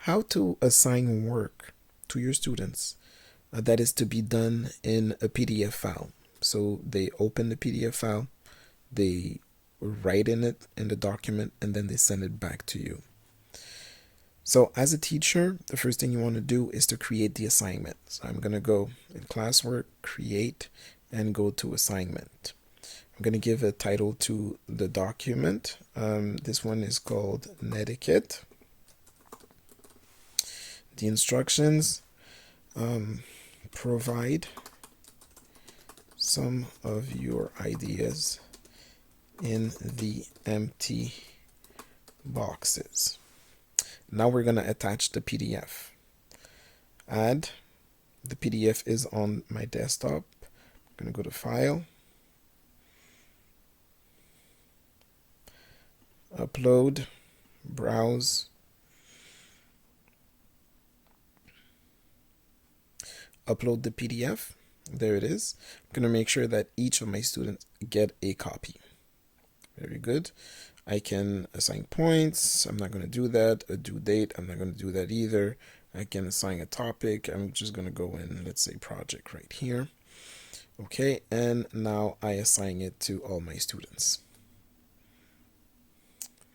how to assign work to your students that is to be done in a PDF file. So they open the PDF file, they write in it in the document, and then they send it back to you. So as a teacher, the first thing you want to do is to create the assignment. So I'm going to go in classwork, create, and go to assignment. I'm going to give a title to the document. This one is called Netiquette. The instructions, provide some of your ideas in the empty boxes. Now we're going to attach the PDF. Add. The PDF is on my desktop. I'm going to go to File, Upload, Browse, upload the PDF. There it is. I'm going to make sure that each of my students get a copy. Very good. I can assign points. I'm not going to do that. A due date. I'm not going to do that either. I can assign a topic. I'm just going to go in, let's say project right here. Okay, and now I assign it to all my students.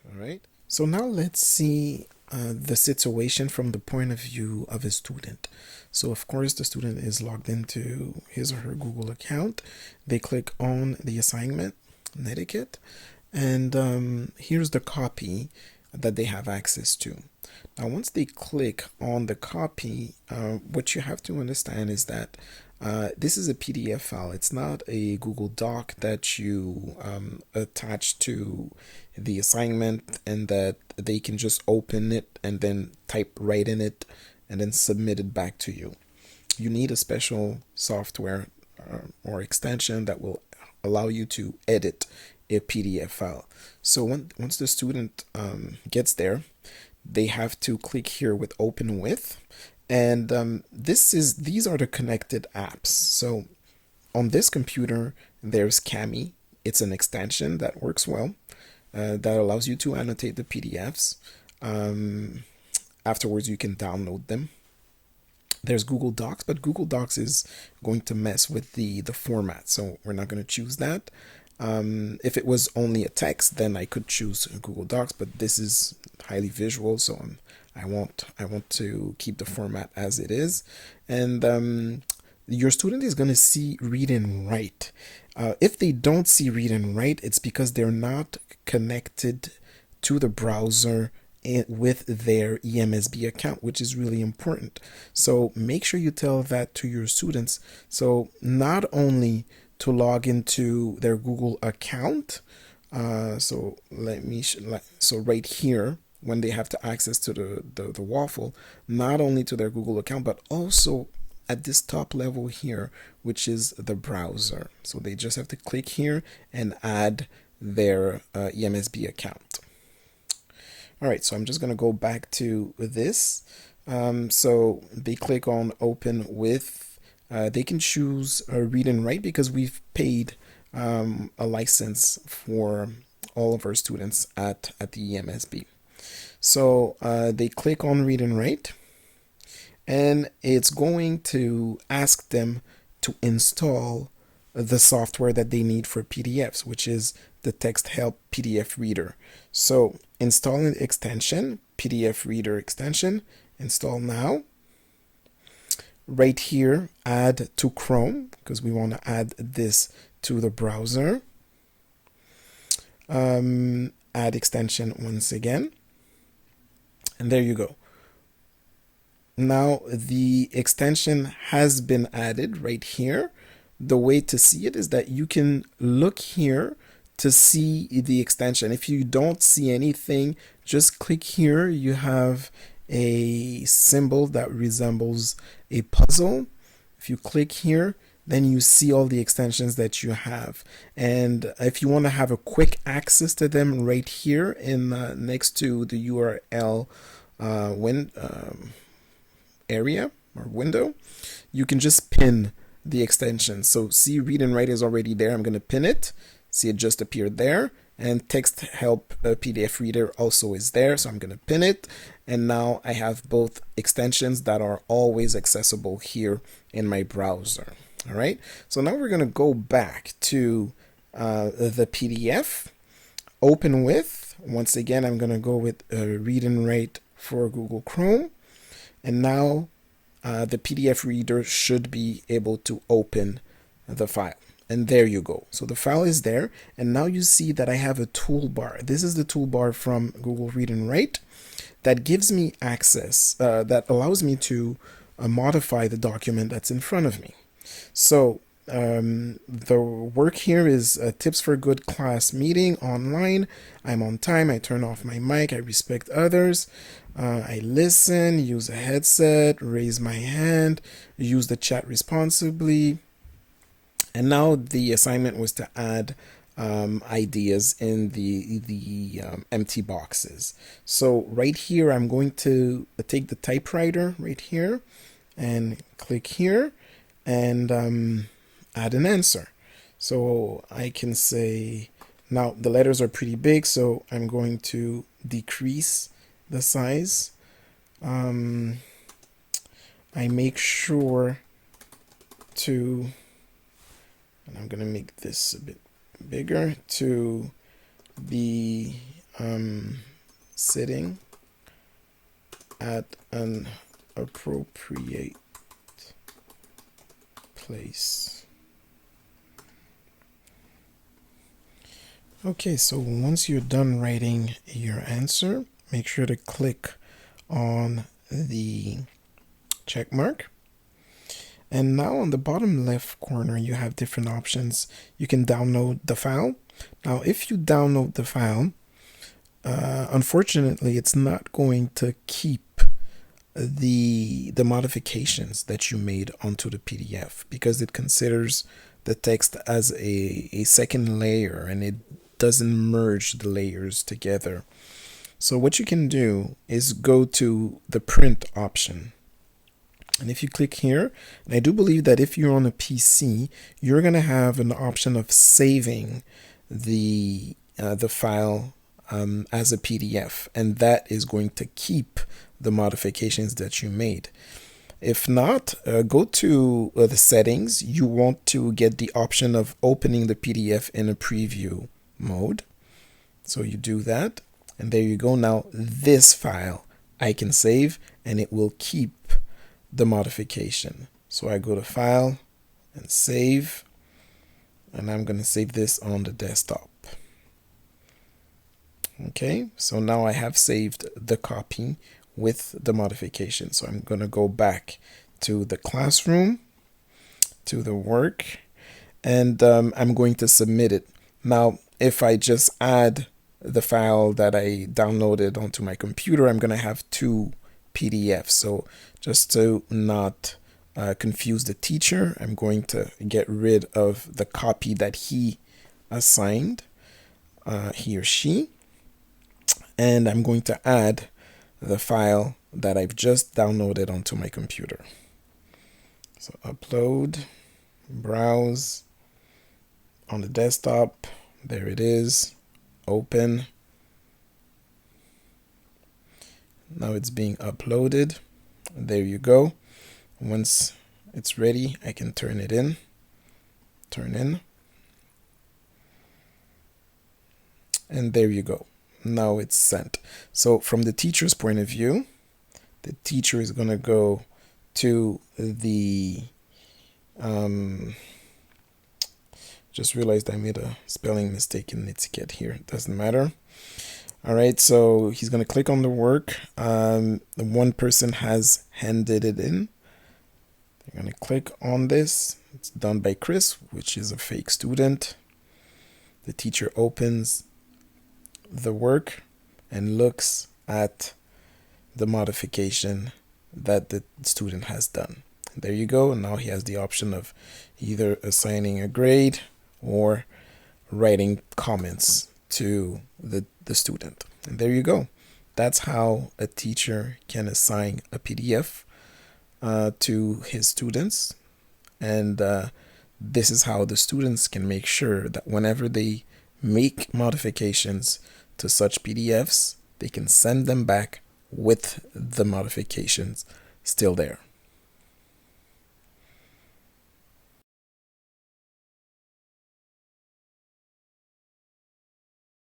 All right. So now let's see the situation from the point of view of a student. So of course the student is logged into his or her Google account. They click on the assignment, Netiquette, and here's the copy that they have access to. Now once they click on the copy, what you have to understand is that this is a PDF file. It's not a Google Doc that you attach to the assignment and that they can just open it and then type right in it and then submit it back to you. You need a special software or extension that will allow you to edit a PDF file. So once the student gets there, they have to click here with Open With. And these are the connected apps. So on this computer, there's Cami. It's an extension that works well, that allows you to annotate the PDFs. Afterwards, you can download them. There's Google Docs, but Google Docs is going to mess with the format, so we're not going to choose that. If it was only a text, then I could choose Google Docs, but this is highly visual, so I want to keep the format as it is. And your student is going to see read and write. If they don't see read and write, it's because they're not connected to the browser with their EMSB account, which is really important. So make sure you tell that to your students. So not only to log into their Google account, so right here, when they have to access to the waffle, not only to their Google account, but also at this top level here, which is the browser. So they just have to click here and add their EMSB account. All right, so I'm just going to go back to this. So they click on Open With. They can choose Read and Write because we've paid a license for all of our students at the EMSB. So they click on Read and Write, and it's going to ask them to install the software that they need for PDFs, which is the Text Help PDF Reader. So install an extension, PDF Reader extension, install now. Right here, add to Chrome, because we want to add this to the browser. Add extension once again. And there you go. Now the extension has been added right here. The way to see it is that you can look here to see the extension. If you don't see anything, just click here. You have a symbol that resembles a puzzle. If you click here, then you see all the extensions that you have. And if you want to have a quick access to them right here in next to the URL area or window, you can just pin the extension. So see, read and write is already there. I'm going to pin it. See, it just appeared there. And text help PDF reader also is there. So I'm going to pin it. And now I have both extensions that are always accessible here in my browser. All right. So now we're going to go back to the PDF. Open with, once again, I'm going to go with read and write for Google Chrome. And now the PDF reader should be able to open the file. And there you go. So the file is there. And now you see that I have a toolbar. This is the toolbar from Google Read and Write that gives me access, that allows me to modify the document that's in front of me. So the work here is tips for a good class meeting online. I'm on time. I turn off my mic. I respect others. I listen, use a headset, raise my hand, use the chat responsibly. And now the assignment was to add ideas in the empty boxes. So right here, I'm going to take the typewriter right here and click here and add an answer. So I can say, now the letters are pretty big, so I'm going to decrease the size. I make sure to, and I'm going to make this a bit bigger, to be sitting at an appropriate place. Okay, so once you're done writing your answer, make sure to click on the check mark. And now on the bottom left corner, you have different options. You can download the file. Now, if you download the file, unfortunately, it's not going to keep the modifications that you made onto the PDF because it considers the text as a second layer and it doesn't merge the layers together. So what you can do is go to the print option. And if you click here, and I do believe that if you're on a PC, you're going to have an option of saving the file as a PDF, and that is going to keep the modifications that you made. If not, go to the settings. You want to get the option of opening the PDF in a preview mode. So you do that, and there you go. Now this file I can save, and it will keep the modification. So I go to File and Save, and I'm going to save this on the desktop. Okay, so now I have saved the copy with the modification. So I'm going to go back to the classroom, to the work, and I'm going to submit it. Now, if I just add the file that I downloaded onto my computer, I'm going to have two PDFs. So just to not confuse the teacher, I'm going to get rid of the copy that he assigned, he or she, and I'm going to add the file that I've just downloaded onto my computer. So upload, browse on the desktop, there it is, open. Now it's being uploaded. There you go. Once it's ready, I can turn in. And there you go. Now it's sent. So from the teacher's point of view, the teacher is going to go to the just realized I made a spelling mistake in etiquette here. It doesn't matter. All right, so he's going to click on the work. The one person has handed it in. They're going to click on this. It's done by Chris, which is a fake student. The teacher opens the work and looks at the modification that the student has done. There you go. And now he has the option of either assigning a grade or writing comments to the student. And there you go. That's how a teacher can assign a PDF to his students And this is how the students can make sure that whenever they make modifications to such PDFs, they can send them back with the modifications still there.